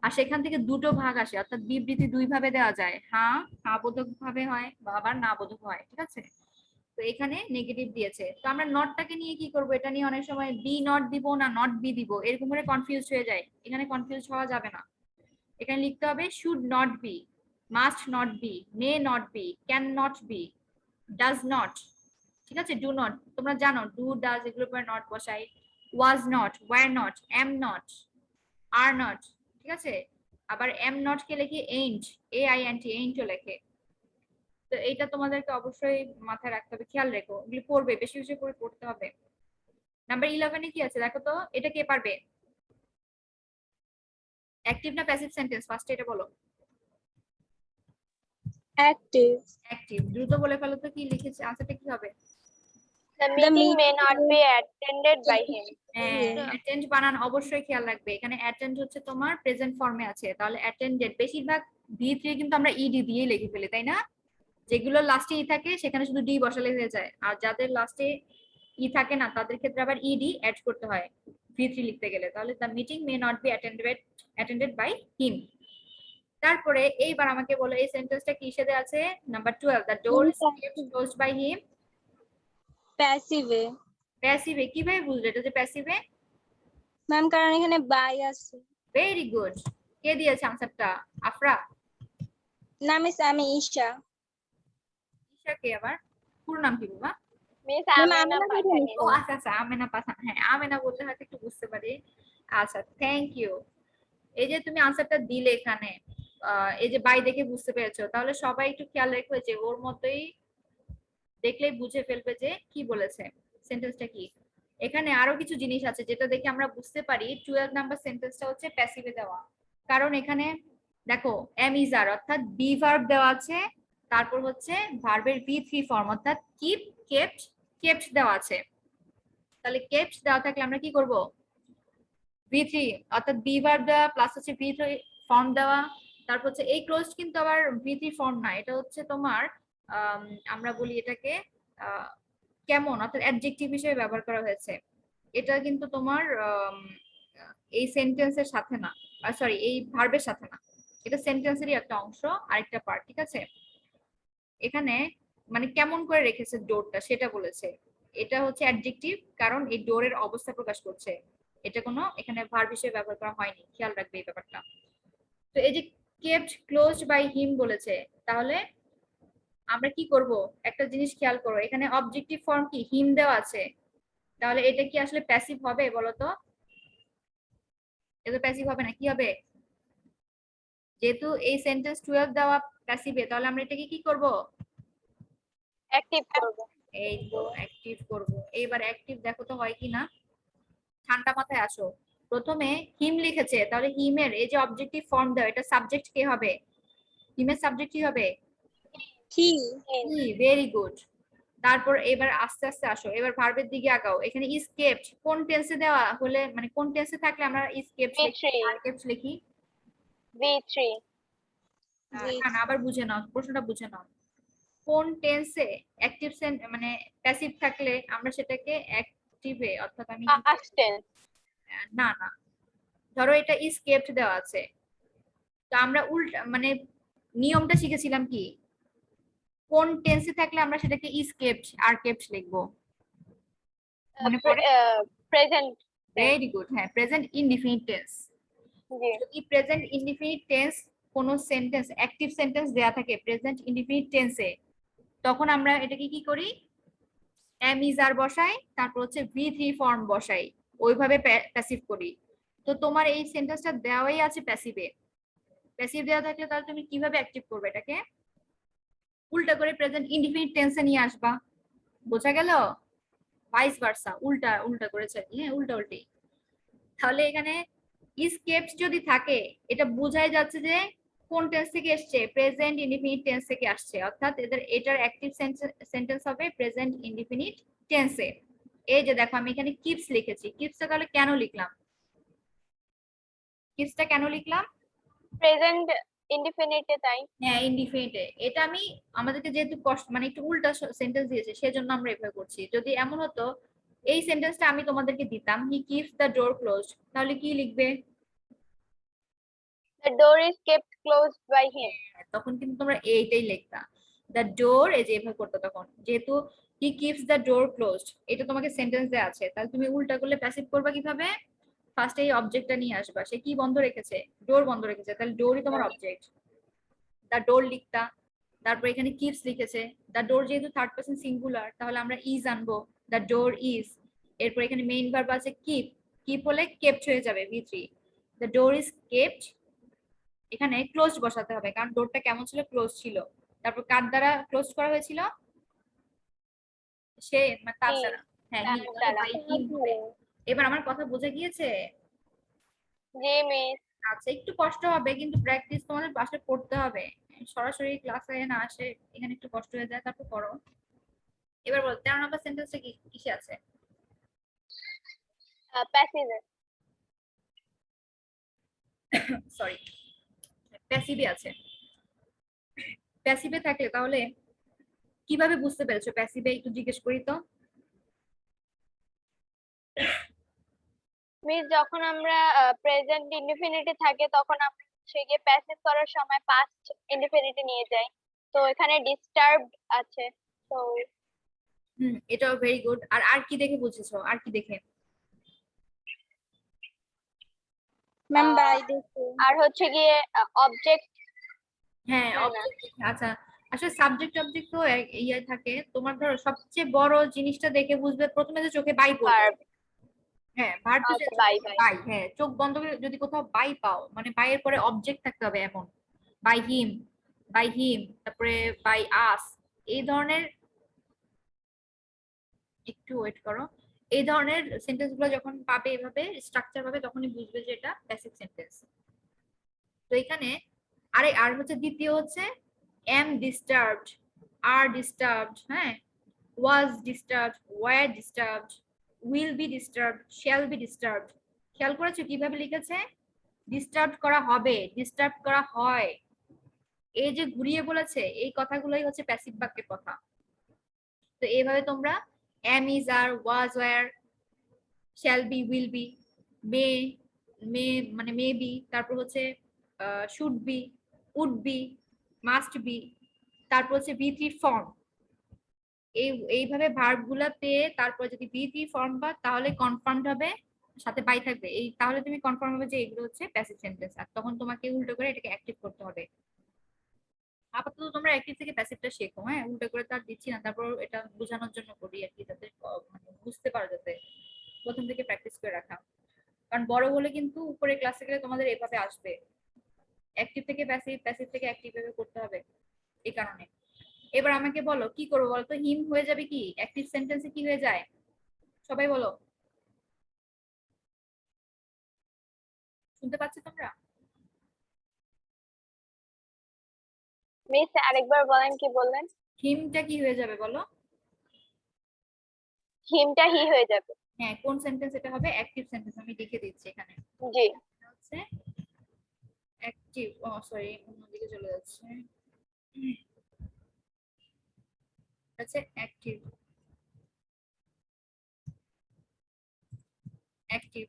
আর সেখান থেকে দুটো ভাগ আসে, অর্থাৎ বিবৃতি দুই ভাবে দেওয়া যায়, হ্যাঁ হ্যাঁ বোধক ভাবে হয় বা আবার না বোধক হয়, ঠিক আছে? তো এখানে নেগেটিভ দিয়েছে, তো আমরা নটটাকে নিয়ে কি করব? এটা নিয়ে অনেক সময় বি নট দিব না নট বি দিব, এরকম করে কনফিউজ হয়ে যায়। এখানে কনফিউজ হওয়া যাবে না। এখানে লিখতে হবে should not be, must not be, may not be, can not be, does not, ঠিক আছে? ডু নট, তোমরা জানো ডু ডাজ এগুলোর পরে নট বসাই। Was not, wire not, M not, are not, ঠিক আছে? আবার এম নট কে লিখি এইন্ট, AINT, এইন্টও লেখে। তো এইটা তোমাদেরকে অবশ্যই মাথায় রাখতে হবে, খেয়াল রেখো, এগুলো পড়বে, বেশি বেশি করে পড়তে হবে। নাম্বার 11 এ কি আছে দেখো তো, এটা কে পারবে? অ্যাক্টিভ না প্যাসিভ সেন্টেন্স? ফার্স্ট এটা বলো।
Active.
অ্যাক্টিভ। দ্রুত বলে ফেলো তো, কি লিখেছে, আনসারটা কি হবে?
The meeting may not be attended by him.
Attend বানান অবশ্যই খেয়াল রাখবে। এখানে অ্যাটেন্ড হচ্ছে তোমার প্রেজেন্ট ফর্মে আছে, তাহলে অ্যাটেন্ডেড। বেশিরভাগ V3 কিন্তু আমরা ইডি দিয়ে লিখে ফেলি, তাই না? যেগুলো লাস্টে ই থাকে সেখানে শুধু ডি বসালে হয়ে যায়, আর যাদের লাস্টে ই থাকে না তাদের ক্ষেত্রে আবার ইডি অ্যাড করতে হয় V3 লিখতে গেলে। তাহলে the meeting may not be attended by him. তারপরে এইবার আমাকে বলো এই সেন্টেন্সটা কিসে দেওয়া আছে? Number 12, the door is kept closed by him.
Passive.
প্যাসিভে কিভাবে বুঝলে এটা যে প্যাসিভে?
ম্যাম কারণ এখানে বাই আছে।
Very good. কে দিয়েছে আনসারটা? আফরা?
না মিস আমি ঈশা।
ঈশা কে আবার? পুরো নাম কি বাবা?
Miss
ma'am,
Amena
Amena
Pathani.
ও আচ্ছা আচ্ছা, আমেনা পাঠান। হ্যাঁ, আমেনা বলতে হয়তো একটু বুঝতে পারি। আচ্ছা, থ্যাংক ইউ। এই যে তুমি আনসারটা দিলে এখানে, এই যে বাই দেখে বুঝতে পেরেছো, তাহলে সবাই একটু খেয়াল রেখো যে ওর মতোই দেখলেই বুঝে ফেলবে যে কি বলেছে, সেন্টেন্সটা কি। এখানে আরো কিছু জিনিস আছে যেটা দেখে আমরা বুঝতে পারি 12 নাম্বার সেন্টেন্সটা হচ্ছে প্যাসিভে দেওয়া। কারণ এখানে দেখো এম ইজ আর অর্থাৎ বি ভার্ব দেওয়া আছে, তারপর হচ্ছে ভার্বের V3 ফর্ম অর্থাৎ কিপ, কেপ্ট, কেপ্ট দেওয়া আছে। তাহলে কেপ্ট দেওয়া থাকলে আমরা কি করব? V3 অর্থাৎ বি ভার্ব দেওয়া প্লাস হচ্ছে V3 ফর্ম দেওয়া, তারপর হচ্ছে এই ক্লোজড কিন্তু আবার V3 ফর্ম না, এটা হচ্ছে তোমার আমরা বলি এটাকে কেমন, অর্থাৎ অ্যাডজেক্টিভ হিসেবে ব্যবহার করা হয়েছে। এটা কিন্তু তোমার এই সেন্টেন্সের সাথে না, সরি এই ভার্বের সাথে না, এটা সেন্টেন্সেরই একটা অংশ, আরেকটা পার্ট, ঠিক আছে? এখানে মানে কেমন করে রেখেছে ডোরটা সেটা বলেছে। এটা হচ্ছে অ্যাডজেক্টিভ, কারণ এই ডোরের অবস্থা প্রকাশ করছে, এটা কোনো এখানে ভার্ব হিসেবে ব্যবহার করা হয়নি, খেয়াল রাখবে এই ব্যাপারটা। তো এই যে কেপ্ট ক্লোজড বাই হিম বলেছে, তাহলে আমরা কি করব? একটা জিনিস খেয়াল করো, এখানে অবজেক্টিভ ফর্ম কি হিম দেওয়া আছে, তাহলে এটা কি আসলে প্যাসিভ হবে বলো তো? এটা প্যাসিভ হবে না, কি হবে? যেহেতু এই সেন্টেন্স 12 দেওয়া প্যাসিভে, তাহলে আমরা এটাকে কি করব?
অ্যাক্টিভ করব।
এই তো অ্যাক্টিভ করব। এইবার অ্যাক্টিভ দেখো তো হয় কি না। ঠান্ডা মাথায় আসো। প্রথমে হিম লিখেছে, তাহলে হিমের এই যে অবজেক্টিভ ফর্ম দাও, এটা সাবজেক্ট কে হবে? হিমের সাবজেক্ট কি হবে?
কি
হি। Very good. তারপর এবার আস্তে আস্তে আসো, এবার ভার্বের দিকে আগাও। এখানে ইজ কেপ্ট কোন টেন্সে দেওয়া হলে, মানে কোন টেন্সে থাকলে আমরা ইজ কেপ্ট লিখি,
V3
আর কেপ্ট লিখি?
V3
না না, আবার বুঝে নাও, প্রশ্নটা বুঝে নাও। কোন টেন্সে অ্যাক্টিভ মানে প্যাসিভ থাকলে আমরা সেটাকে অ্যাক্টিভে, অর্থাৎ আমি
past tense
না না, ধরো এটা ইজ কেপ্ট দেওয়া আছে, তো আমরা উল্টা মানে নিয়মটা শিখেছিলাম কি, কোন টেন্সে থাকলে আমরা সেটাকে ইজ কেপ্ট আর কেপ্ট লিখবো, মনে পড়ে?
present
ভেরি গুড, হ্যাঁ প্রেজেন্ট ইনডিফিনিট টেন্স।
জি
যদি প্রেজেন্ট ইনডিফিনিট টেন্স কোন সেন্টেন্স অ্যাক্টিভ সেন্টেন্স দেয়া থাকে প্রেজেন্ট ইনডিফিনিট টেন্সে, তখন আমরা এটাকে কি করি, এম ইজ আর বসাই, তারপর হচ্ছে V3 ফর্ম বসাই, ওইভাবে প্যাসিভ করি। তো তোমার এই সেন্টেন্সটা দেওয়াই আছে প্যাসিভে, প্যাসিভ দেওয়া থাকলে তাহলে তুমি কিভাবে অ্যাক্টিভ করবে এটাকে? উল্টা করে প্রেজেন্ট ইনডিফিনিট টেন্সে নিয়ে আসবা। বোঝা গেল? ভাইস ভার্সা, উল্টা উল্টা করেছে আর কি, হ্যাঁ উল্টা উল্টি। তাহলে এখানে ইজ কেপ্ট যদি থাকে, এটা বোঝাই যাচ্ছে যে কোন টেন্স থেকে এসছে, প্রেজেন্ট ইনডিফিনিট টেন্স থেকে আসছে, অর্থাৎ এটার অ্যাক্টিভ সেন্টেন্স হবে প্রেজেন্ট ইনডিফিনিট টেন্সে। এই যে দেখো আমি এখানে কিপস লিখেছি, কিপসটা তাহলে কেন লিখলাম, কিপসটা কেন লিখলাম?
present indefinite এ তাই
হ্যাঁ ইনডিফিনিটে, এটা আমি আমাদেরকে যেহেতু কষ্ট মানে একটু উল্টা সেন্টেন্স দিয়েছে সেজন্য আমরা এভাবে করছি। যদি এমন হতো এই সেন্টেন্সটা আমি তোমাদেরকে দিতাম he keeps the door closed, তাহলে কি লিখবে?
the door is kept closed by him
তখন কিন্তু তোমরা এইটাই লিখতা, দ্য ডোর, এই যে এভাবে করতে, তখন যেহেতু he keeps the door closed এটা তোমাকে সেন্টেন্স দেয়া আছে, তাহলে তুমি উল্টা করলে প্যাসিভ করবা কিভাবে? ফার্স্টে এই অবজেক্টটা নিয়ে আসবা, সে কি বন্ধ রেখেছে? ডোর বন্ধ রেখেছে, তাহলে ডোরই তোমার অবজেক্ট, দ্য ডোর লিখতা। তারপর এখানে কিপস লিখেছে, দ্য ডোর যেহেতু থার্ড পারসন সিঙ্গুলার, তাহলে আমরা ইজ আনবো, দ্য ডোর ইজ। এরপর এখানে মেইন ভার্ব আছে কিপ, কিপ হলে কেপ্ট হয়ে যাবে V3, the door is kept. এখানে ক্লোজ বসাতে হবে কারণ ডোরটা কেমন ছিল, ক্লোজ ছিল। তারপর কার দ্বারা ক্লোজ করা হয়েছিল? সে মানে তার
he
দ্বারা, হ্যাঁ হি,
তার দ্বারা
বাই হিম হবে। এবার আমার কথা বোঝা গিয়েছে?
জি মিস
আচ্ছা একটু কষ্ট হবে কিন্তু প্র্যাকটিস তোমাদের বাসায় করতে হবে, সরাসরি ক্লাসে না আসে এখানে একটু কষ্ট হয়ে যায়, তারপর করো। এবার বল 13 নম্বর সেন্টেন্সটা কি কিসে আছে?
passive
সরি, প্যাসিভে আছে। প্যাসিভে থাকলে তাহলে কিভাবে বুঝতে পেরেছো প্যাসিভে, একটু জিজ্ঞেস করি তো।
মিস যখন আমরা প্রেজেন্ট ইনডিফিনিটে থাকে তখন আমরা হচ্ছে গিয়ে প্যাসিভ করার সময় পাস্ট ইনডিফিনিটে নিয়ে যাই, তো এখানে ডিস্টার্বড আছে তো
এটাও ভেরি গুড। আর আর কি দেখে বুঝেছো, আর কি দেখে?
ম্যাম
আহ,
বাই দেখো
আর হচ্ছে গিয়ে অবজেক্ট
হ্যাঁ
না
অবজেক্ট, আচ্ছা আসলে সাবজেক্ট অবজেক্ট তো ইয়ে থাকে, তোমার ধরো সবচেয়ে বড় জিনিসটা দেখে বুঝবে প্রথমে যে চোখে বাই পড়বে।
ভার্ব
হ্যাঁ ভার্ব তো
আচ্ছা বাই বাই
বাই, হ্যাঁ চোখ বন্ধ করে যদি কোথাও বাই পাও, মানে বাইয়ের পরে অবজেক্ট থাকতে হবে এমন, বাই হিম, বাই হিম, তারপরে বাই আস, এই ধরনের, একটু ওয়েট করো, এই ধরনের সেন্টেন্স গুলো যখন পাবে এভাবে স্ট্রাকচার পাবে তখনই বুঝবে যে এটা প্যাসিভ সেন্টেন্স। তো এখানে আরে আর হচ্ছে দ্বিতীয় হচ্ছে am disturbed, are disturbed, হ্যাঁ was disturbed, were disturbed, will be disturbed, shall be disturbed। খেয়াল করেছো কিভাবে লিখেছে? ডিস্টার্ব করা হবে, ডিস্টার্ব করা হয়, এই যে ঘুরিয়ে বলেছে এই কথাগুলোই হচ্ছে প্যাসিভ বাক্যের কথা। তো এইভাবে তোমরা am is are was were shall be will be may may মানে may be, তারপর হচ্ছে should be would be must be, তারপর হচ্ছে V3 ফর্ম, এইভাবে ভার্ব গুলা পেয়ে তারপর যদি V3 ফর্ম বা তাহলে কনফার্মড হবে, সাথে বাই থাকবে, এই তাহলে তুমি কনফার্ম হবে যে এগুলো হচ্ছে প্যাসিভ সেন্টেন্স, আর তখন তোমাকে উল্টো করে এটাকে অ্যাক্টিভ করতে হবে। আপাতত তোমরা অ্যাক্টিভ থেকে প্যাসিভটা শেখো, হ্যাঁ উল্টো করে তার দিচ্ছি না, তারপর এটা বোঝানোর জন্য করি আর কি, যাতে মানে বুঝতে পারো, যাতে প্রথম থেকে প্র্যাকটিস করে রাখা, কারণ বড় হলে কিন্তু উপরে ক্লাসে গেলে তোমাদের এভাবে আসবে। অ্যাক্টিভ থেকে প্যাসিভ, প্যাসিভ থেকে অ্যাক্টিভ ভাবে করতে হবে এই কারণে। এবার আমাকে বলো কি করবো বলো তো, হিম হয়ে যাবে কি অ্যাক্টিভ সেন্টেন্সে কি হয়ে যায় সবাই বলো, শুনতে পাচ্ছ তোমরা?
মিস আরেকবার বলেন, কি বললেন?
হিমটা কি হয়ে যাবে বলো?
হিমটা হি হয়ে যাবে।
হ্যাঁ, কোন সেন্টেন্স এটা হবে? অ্যাক্টিভ সেন্টেন্স, আমি লিখে দিচ্ছি এখানে।
জি।
এটা হচ্ছে অ্যাক্টিভ, ও সরি অন্যদিকে চলে যাচ্ছে, আচ্ছা অ্যাক্টিভ, অ্যাক্টিভ।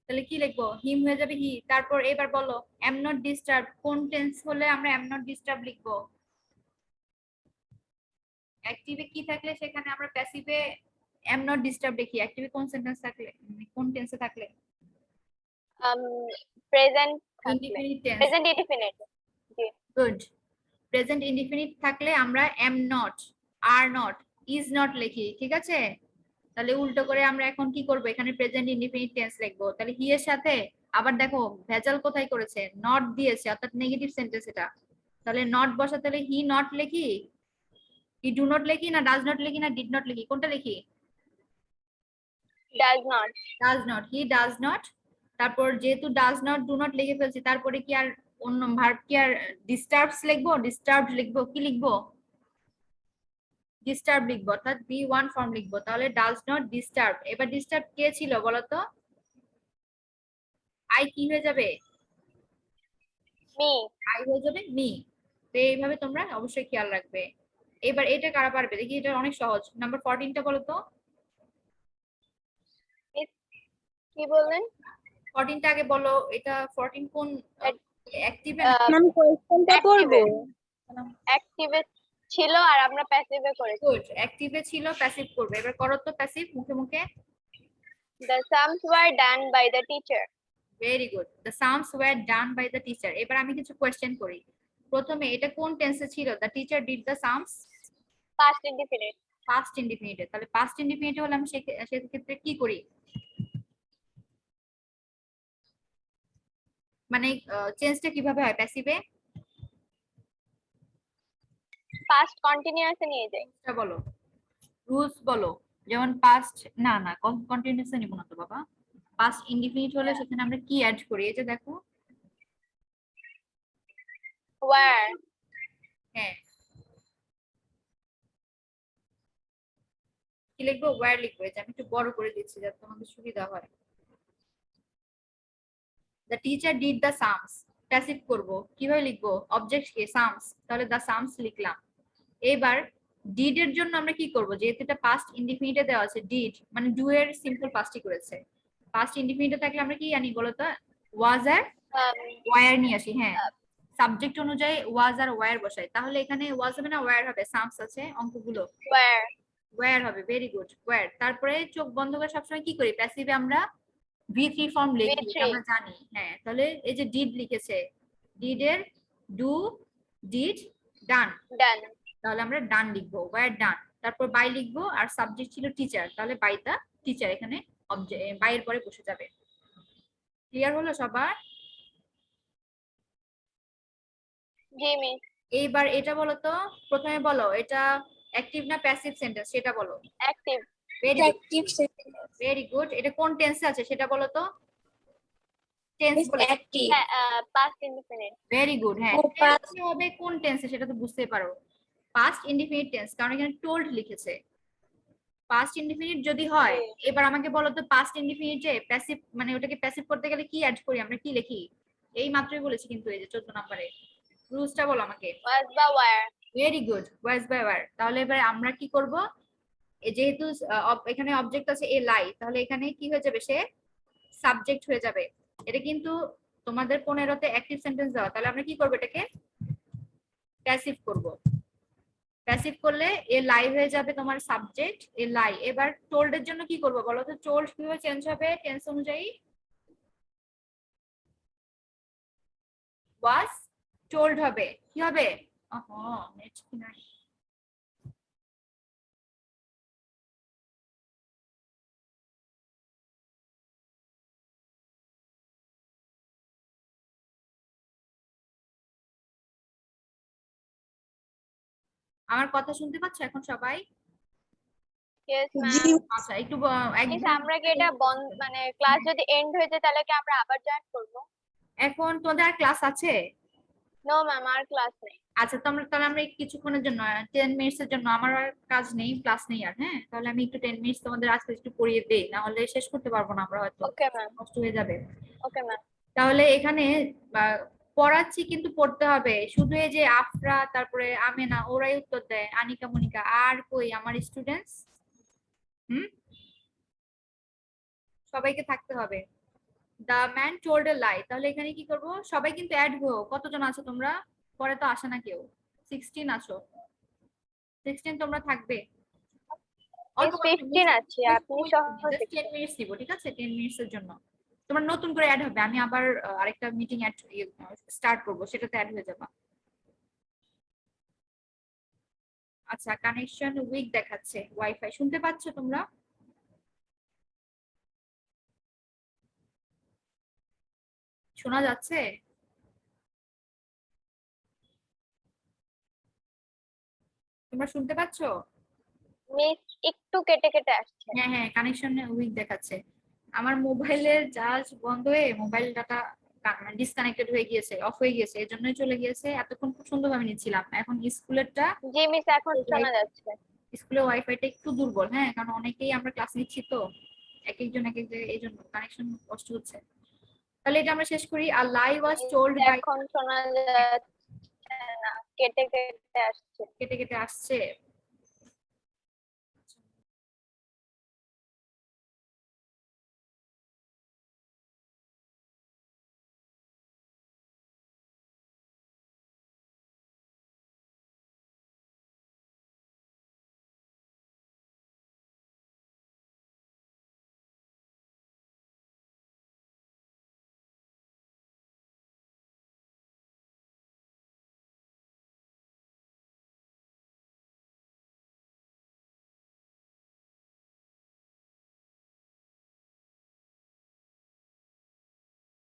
তাহলে কি লিখবো? হিম হয়ে যাবে হি। তারপর এবার বলো এম নট ডিস্টার্ব, কোন টেন্স হলে আমরা এম নট ডিস্টার্ব লিখবো? অ্যাক্টিভে কি থাকলে সেখানে আমরা প্যাসিভে এম নট ডিস্টার্ব লিখি, অ্যাক্টিভে কোন সেন্টেন্স থাকলে, কোন টেন্সে থাকলে?
প্রেজেন্ট থাকলে,
ইনডিফিনিট টেন্স।
Present indefinite. জি।
গুড। প্রেজেন্ট ইনডিফিনিট থাকলে আমরা am not, are not, is not লিখি, ঠিক আছে? তাহলে উল্টো করে আমরা এখন কি করব, এখানে প্রেজেন্ট ইনডিফিনিট টেন্স লিখবো। তাহলে হি এর সাথে আবার দেখো ভেজাল কোথায় করেছে, নট দিয়েছে, অর্থাৎ নেগেটিভ সেন্টেন্স এটা। তাহলে নট বসাতে হলে হি নট লিখি, হি ডু নট লিখি, না ডাজ নট লিখি, না ডিড নট লিখি, কোনটা লিখি?
Does not.
Does not, he does not. তারপর যেহেতু ডাজ নট ডু নট লিখে ফেলছি, তারপরে কি আর অন্য ভার্ব কি আর ডিস্টার্বস লিখবো? ডিস্টার্বড লিখবো, কি লিখবো? ডিস্টার্ব লিখবো, অর্থাৎ বি ওয়ান ফর্ম লিখবো। তাহলে ডাজ নট ডিস্টার্ব। এবার ডিস্টার্ব কে ছিল বলতো? আই কি হয়ে যাবে?
মি।
আই হয়ে যাবে মি। তো এইভাবে তোমরা অবশ্যই খেয়াল রাখবে। এবার এটা কারা পারবে দেখি, এটা অনেক সহজ। নাম্বার 14টা বলো তো।
মিস কি বললেন?
14টা আগে বলো, এটা 14 কোন অ্যাক্টিভে?
ম্যাম কোয়েশ্চেনটা পড়বো?
অ্যাক্টিভে ছিল আর আমরা প্যাসিভে করেছি।
গুড, অ্যাক্টিভে ছিল, প্যাসিভ করবে। এবার করো তো প্যাসিভ মুখে মুখে।
The sums were done by the teacher.
Very good, the sums were done by the teacher. এবার আমি কিছু কোয়েশ্চেন করি। প্রথমে এটা কোন টেন্সে ছিল? The teacher did the sums,
Past indefinite.
পাস্ট ইনডিফিনিটে। তাহলে পাস্ট ইনডিফিনিটে হলে আমি সেক্ষেত্রে কি করি, মানে চেঞ্জটা কিভাবে হয় প্যাসিভে?
Past continuous এ নিয়ে যাই।
এটা বলো, রুলস বলো। যেমন পাস্ট, না না কন্টিনিউয়াস নিব না তো বাবা। পাস্ট ইনডিফিনিট হলে সেখানে আমরা কি অ্যাড করি, এই যে দেখো।
Were.
হ্যাঁ, কি লিখবো? ওয়্যার লিখবো। এই যে আমি একটু বড় করে দিচ্ছি যাতে তোমাদের সুবিধা হয়। The teacher did the sums, passive করব, কিভাবে লিখবো? অবজেক্ট কে সামস, তাহলে দ্য সামস লিখলাম। এবার ডিড এর জন্য আমরা কি করব, যেহেতু এটা পাস্ট ইনডিফিনিটে দেওয়া আছে, ডিড মানে ডু এর সিম্পল পাস্টই করেছে। পাস্ট ইনডিফিনিটে থাকলে আমরা কি জানি বলো তো? ওয়াজ আর ওয়্যার নিয়ে আসি। হ্যাঁ, সাবজেক্ট অনুযায়ী ওয়াজ আর ওয়্যার বসাই। তাহলে এখানে ওয়াজ হবে না ওয়্যার হবে? সামস আছে অঙ্কগুলো,
Were.
ওয়্যার হবে। Very good, were. তারপরে চোখ বন্ধ করে সবসময় কি করি, প্যাসিভে আমরা ভি3 ফর্ম লিখি,
V3.
এটা আমরা জানি। হ্যাঁ, তাহলে এই যে ডিড লিখেছে, ডিড এর ডু, ডিড, ডান,
Done.
তাহলে আমরা ডান লিখবো, ওয়্যার ডান। তারপর বাই লিখবো, আর সাবজেক্ট ছিল টিচার, তাহলে বাই দা টিচার এখানে বাই এর পরে বসে যাবে। ক্লিয়ার হলো সবার?
জি মিস।
এইবার এটা বলো তো, প্রথমে বলো এটা অ্যাক্টিভ না প্যাসিভ সেন্টেন্স সেটা বলো।
Active.
Very good,
active sentence.
Very good. এটা কোন টেন্সে আছে সেটা বলো তো, টেন্স বলে।
Active.
Past indefinite.
Very good. হ্যাঁ,
ও
টেন্স কি হবে, কোন টেন্সে সেটা তো বুঝতে পারো। পাস্ট ইনডিফিনিট টেন্স, কারণ এখানে টোল্ড লিখেছে। পাস্ট ইনডিফিনিট যদি হয়, এবার আমাকে বলো তো পাস্ট ইনডিফিনিটে প্যাসিভ মানে ওটাকে প্যাসিভ করতে গেলে কি অ্যাড করি, আমরা কি লিখি? এই মাত্রই বলেছি কিন্তু, এই যে 14 নম্বরে রুলসটা বলো আমাকে।
Was বা were.
Very good, was by were. তাহলে এবার আমরা কি করব, যেহেতু এখানে অবজেক্ট আছে এ লাই, তাহলে এখানে কি হয়ে যাবে, সে সাবজেক্ট হয়ে যাবে। এটা কিন্তু তোমাদের 15তে অ্যাক্টিভ সেন্টেন্স দেওয়া, তাহলে আমরা কি করব, এটাকে প্যাসিভ করব। প্যাসিভ করলে এ লাই হয়ে যাবে তোমার সাবজেক্ট, এ লাই। এবার টোল্ড এর জন্য কি করব বলো তো, টোল্ড কিভাবে চেঞ্জ হবে টেন্স অনুযায়ী? ওয়াজ টোল্ড হবে, কি হবে? নেট কি নাই? আমার কথা শুনতে পাচ্ছ এখন সবাই?
ইয়েস
জি
ম্যাম।
আচ্ছা একটু
মিস
একদম
আমরা কি এটা বন্ধ মানে ক্লাস যদি এন্ড হয়ে যায় তাহলে কি আমরা আবার জয়েন করব?
এখন তোমাদের ক্লাস আছে?
নো ম্যাম, আর ক্লাস নেই।
আচ্ছা তাহলে আমরা কিছুক্ষণের জন্য 10 মিনিটসের জন্য, আমার আর কাজ নেই, ক্লাস নেই আর, হ্যাঁ তাহলে আমি একটু 10 মিনিটস তোমাদের আজকে একটু পড়িয়ে দেই, না হলে শেষ করতে পারবো না আমরা, হয়তো
ওকে ম্যাম।
কষ্ট হয়ে যাবে।
Okay ma'am.
তাহলে এখানে পড়াচ্ছি কিন্তু পড়তে হবে, শুধু এই যে আফরা তারপরে আমেনা ওরাই উত্তর দেয়, আনিকা মনিকা, আর কই আমার স্টুডেন্টস? হুম, সবাইকে থাকতে হবে। দা ম্যান টোল্ড এ লাই, তাহলে এখানে কি করব, সবাই কিন্তু অ্যাড হও। কতজন আছো তোমরা? পরে তো আসে না কেউ। 16 আছো, 16 তোমরা থাকবে। অল্প
মিস
কথা
15 আছে, আপনি সহ
10 মিনিটস দিব, ঠিক আছে? 10 মিনিটস এর জন্য তোমরা নতুন করে অ্যাড হবে, আমি আবার আরেকটা মিটিং অ্যাড স্টার্ট করব, সেটাতে অ্যাড হয়ে যাবে। আচ্ছা, কানেকশন উইক দেখাচ্ছে, ওয়াইফাই শুনতে পাচ্ছ তোমরা? শোনা যাচ্ছে? তোমরা শুনতে পাচ্ছ?
মিস একটু কেটে কেটে আসছে।
হ্যাঁ হ্যাঁ, কানেকশন উইক দেখাচ্ছে। আমার মোবাইলের চার্জ বন্ধ হয়ে মোবাইল ডাটা ডিসকানেক্টেড হয়ে গিয়েছে, অফ হয়ে গিয়েছে, এর জন্যই চলে গিয়েছে। এতক্ষণ খুব সুন্দরভাবে নিচ্ছিলাম, এখন স্কুলেরটা,
জি মিস, এখন শোনা যাচ্ছে।
স্কুলের ওয়াইফাইটা একটু দুর্বল, হ্যাঁ কারণ অনেকেই আমরা ক্লাস নিচ্ছি তো, এক একজন এক এক জায়গায়, এই জন্য কানেকশন কষ্ট হচ্ছে। তাহলে এটা আমরা শেষ করি। আর লাই ওয়াজ
মিস
টোল্ড বাই,
এখন শোনা যাচ্ছে না, কেটে কেটে আসছে।
কেটে কেটে আসছে।